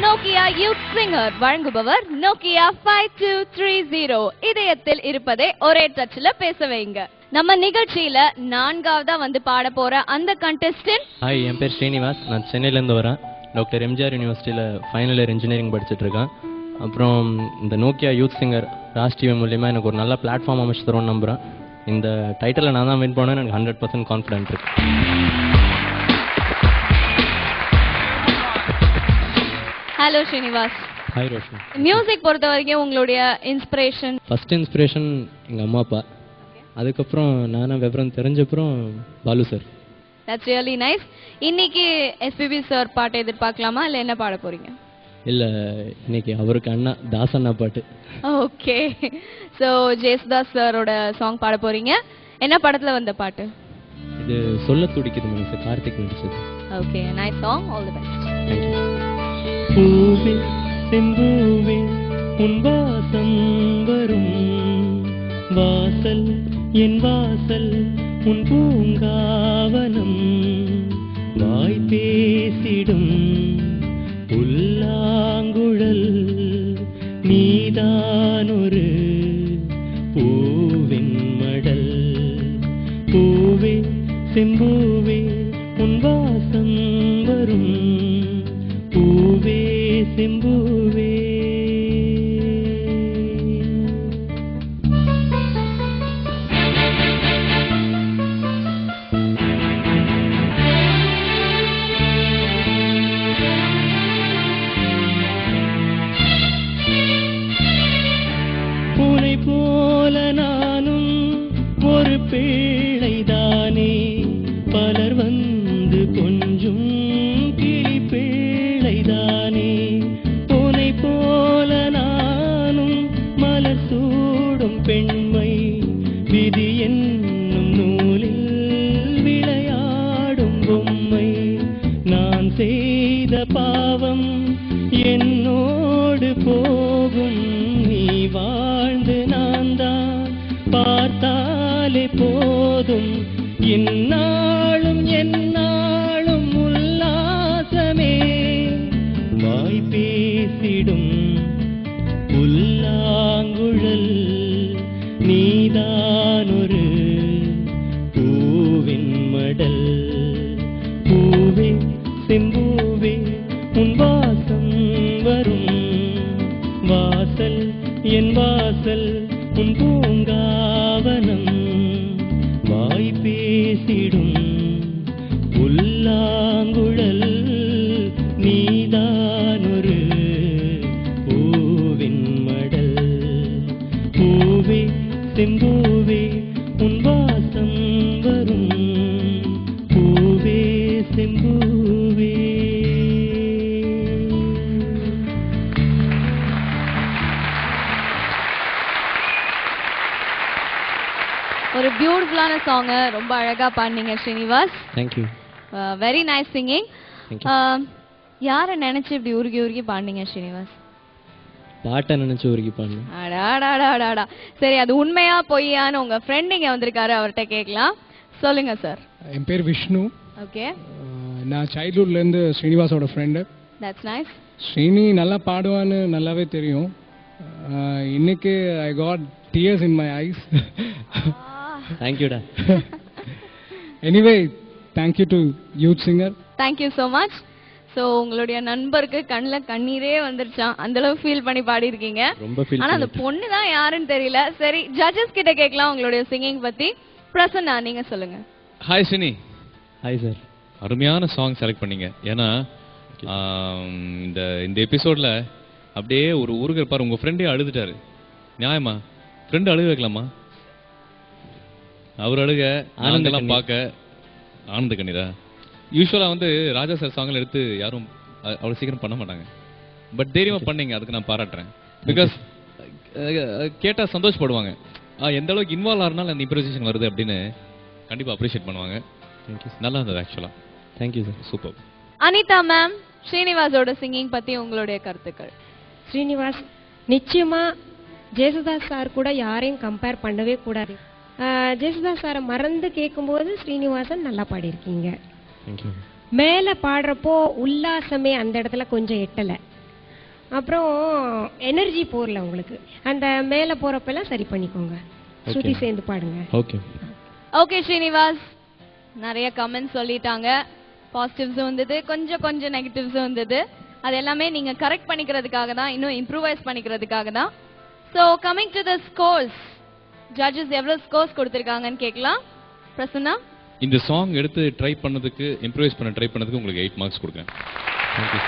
Nokia youth singer வழங்குபவர் Nokia 5230. இதயத்தில் இருப்பதே ஒரே டச்ல பேச வைங்க. நம்ம நிகழ்ச்சியில நான்காவதா வந்து பாட போற அந்த கண்டெஸ்டன்ட். ஹாய், என் பேர் ஸ்ரீனிவாஸ். நான் சென்னையில இருந்து வரேன். டாக்டர் எம்ஜிஆர் யூனிவர்சிட்டியில ஃபைனல் இயர் இன்ஜினியரிங் படிச்சுட்டு இருக்கேன். அப்புறம் இந்த Nokia youth singer Raj TV மூலியமா எனக்கு ஒரு நல்ல பிளாட்ஃபார்ம் அமைச்சு தரும்னு நம்புறேன். இந்த டைட்டிலை நான் தான் வின் பண்ணேன்னு எனக்கு 100% கான்ஃபிடென்ட் இருக்கு. Hello Srinivas. Hi Roshan. Music பொறுத்த வரைக்கும் உங்களுடைய இன்ஸ்பிரேஷன்? ஃபர்ஸ்ட் இன்ஸ்பிரேஷன் எங்கள் அம்மா அப்பா, அதுக்கப்புறம் நானும் விவரம் தெரிஞ்சப்புறம் Balu sir. That's really nice. இன்னைக்கு எஸ்பிபி சார் பாட்டு எதிர்பார்க்கலாமா இல்லை என்ன பாட போறீங்க? இல்லை, இன்னைக்கு அவருக்கு அண்ணா தாஸ் அண்ணா பாட்டு. ஓகே, ஸோ ஜேசுதாஸ் சாரோட சாங் பாட போறீங்க. என்ன படத்துல வந்த பாட்டு இது? சொல்ல துடிக்குது மனசு, கார்த்திக் நடிச்சது. Okay, nice song, all the best. பூவே செம்பூவே உன் வாசம் வரும் வாசல் என் வாசல் உன் பூங்காவனம் வாய் பேசிடும் புல்லாங்குழல் நீதானொரு பூவின் மடல். பூவே செம்பூவே உன் வாசம் வரும் பூவே செம்பூவே. பூனை போல நானும் ஒரு பிள்ளைதானே, பலர் வந்து கொஞ்சம் கிளி பிள்ளைதானே. பூனை போல நானும் மலர் சூடும் பெண்மை, விதி என்னும் நூலில் விளையாடும் பொம்மை. நான் செய்த பாவம் என்னோடு போகும், நீ வாழ்ந்து நான் தான் பார்த்தாலே போதும். என்னாலும் என்னாலும் உல்லாசமே, வாய் பேசிடும் புல்லாங்குழல் நீதானொரு பூவின் மடல். பூவே செம்பூவே உன் வாசம் வரும் வாசல் என் வாசல் உன் பூங்காவனம் வாய் பேசிடும் புல்லாங்குழல் நீதானொரு பூவின் மடல். பூவே செம்பூவே உன் வாசம் வரும் பூவே செம்பூவே. ஒரு பியூட்டிஃபுல்லான சாங் ரொம்ப அழகா பாடுனீங்க Srinivas. Thank you. Very nice singing. Thank you. யாரை நினைச்சு இப்படி உருகி உருகி பாடுனீங்க ஸ்ரீனிவாஸ்? பாட்டை நினைச்சு உருகி பாடினேன். அடாடாடாடாடா. சரி, அது உண்மையா பொய்யான்னு உங்க ஃப்ரெண்ட் இங்க வந்திருக்காரு, அவர்கிட்ட கேட்கலாம். சொல்லுங்க சார். என் பேர் விஷ்ணு. ஓகே, நான் சைல்ட்ஹுட்லேருந்து ஸ்ரீனிவாஸோட ஃப்ரெண்டு. That's nice. ஸ்ரீனி நல்லா பாடுவான்னு நல்லாவே தெரியும். இன்னைக்கு I got tears in my eyes. தேங்க்யூடா. Anyway, thank you to youth singer. Thank you so much. So உங்களுடைய நண்பருக்கு கண்ணில் கண்ணீரே வந்துருச்சான், அந்த அளவு ஃபீல் பண்ணி பாடியிருக்கீங்க. ரொம்ப ஃபீல். ஆனால் அந்த பொண்ணு தான் யாருன்னு தெரியல. சரி, ஜட்ஜஸ் கிட்ட கேட்கலாம் உங்களுடைய சிங்கிங் பத்தி. பிரசன்னா, நீங்க சொல்லுங்க. ஹாய் ஸ்ரீனி. Hi sir. அருமையான சாங் செலக்ட் பண்ணீங்க. ஏன்னா இந்த இந்த எபிசோட்ல அப்படியே ஒரு ஊருக்கு பாரு, உங்க ஃப்ரெண்டே அழுதுட்டாரு. நியாயமா? ஃப்ரெண்டு அழுக வைக்கலாமா? அவர் அழுக ஆனந்தெல்லாம் பார்க்க ஆனந்த கண்ணீரா? யூஸ்வலா வந்து ராஜா சார் சாங்ல எடுத்து யாரும் அவ்வளவு சீக்கிரம் பண்ண மாட்டாங்க. பட் தைரியமா பண்ணீங்க, அதுக்கு நான் பாராட்டுறேன். பிகாஸ் கேட்டா சந்தோஷப்படுவாங்க. எந்த அளவுக்கு இன்வால்வ் ஆனாலும் அந்த இம்ப்ரவைசேஷன் வருது அப்படின்னு கண்டிப்பா அப்ரிஷியேட் பண்ணுவாங்க. நல்லா இருந்தது ஆக்சுவலா. Thank you sir. Super. Anitha ma'am, ஸ்ரீனிவாஸோட சிங்கிங் பத்தி உங்களுடைய கருத்துக்கள். ஸ்ரீனிவாஸ் நிச்சயமா ஜேசுதாஸ் சார் கூட யாரையும் கம்பேர் பண்ணவே கூடாது. ஜேசுதாஸ் சாரை மறந்து கேட்கும்போது ஸ்ரீனிவாசன் நல்லா பாடியிருக்கீங்க. மேலே பாடுறப்போ உல்லாசமே அந்த இடத்துல கொஞ்சம் எட்டலை. அப்புறம் எனர்ஜி போறல உங்களுக்கு, அந்த மேலே போறப்பெல்லாம் சரி பண்ணிக்கோங்க, ஸ்ருதி சேர்ந்து பாடுங்க. ஓகே ஓகே ஸ்ரீனிவாஸ், நிறைய கமெண்ட்ஸ் சொல்லிட்டாங்க. பாசிட்டிவ்ஸும் வந்தது, கொஞ்சம் நெகட்டிவ்ஸும் வந்தது. அது எல்லாமே நீங்க கரெக்ட் பண்ணிக்கிறதுக்காக தான், இன்னும் இம்ப்ரூவைஸ் பண்ணிக்கிறதுக்காக தான். So coming to the scores, judges எவ்வளவு ஸ்கோர்ஸ் கொடுத்துருக்காங்கன்னு கேட்கலாம். பிரசன்னா, இந்த சாங் எடுத்து ட்ரை பண்ணதுக்கு, இம்ப்ரூவைஸ் பண்ண ட்ரை பண்ணதுக்கு உங்களுக்கு 8 மார்க்ஸ் கொடுக்குறேன். தேங்க்யூ.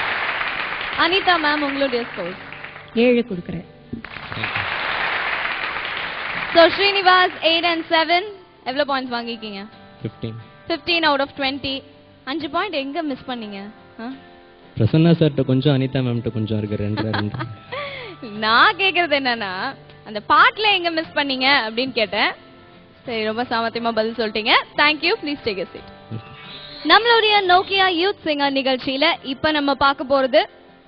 அனிதா மேம், உங்களுடைய ஸ்கோர்ஸ்? 7 கொடுக்குறேன். ஸோ ஸ்ரீனிவாஸ் 8 and 7 எவ்வளவு பாயிண்ட்ஸ் வாங்கிருக்கீங்க? 15 out of 20. 5 பாயிண்ட் எங்க மிஸ் பண்ணீங்க? பிரசன்னா சார்ட்ட கொஞ்சம், அனிதா மேம்கிட்ட கொஞ்சம் இருக்கு. 2 நான் கேக்குறது என்னன்னா, அந்த பாட்டுல எங்க மிஸ் பண்ணீங்க அப்படின்னு கேட்டேன். சரி, ரொம்ப சாமர்த்தியமா பதில் சொல்லிட்டீங்க. Thank you. Please take a seat. நம்மளுடைய நோக்கியா யூத் சிங்கர் நிகழ்ச்சியில இப்ப நம்ம பார்க்க போறது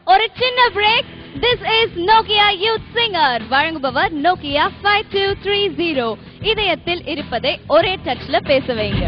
ஒரு சின்ன break. This is Nokia youth singer, வழங்குபவர் நோக்கியா 5230. இதயத்தில் இருப்பதை ஒரே டச்ல பேச வைங்க.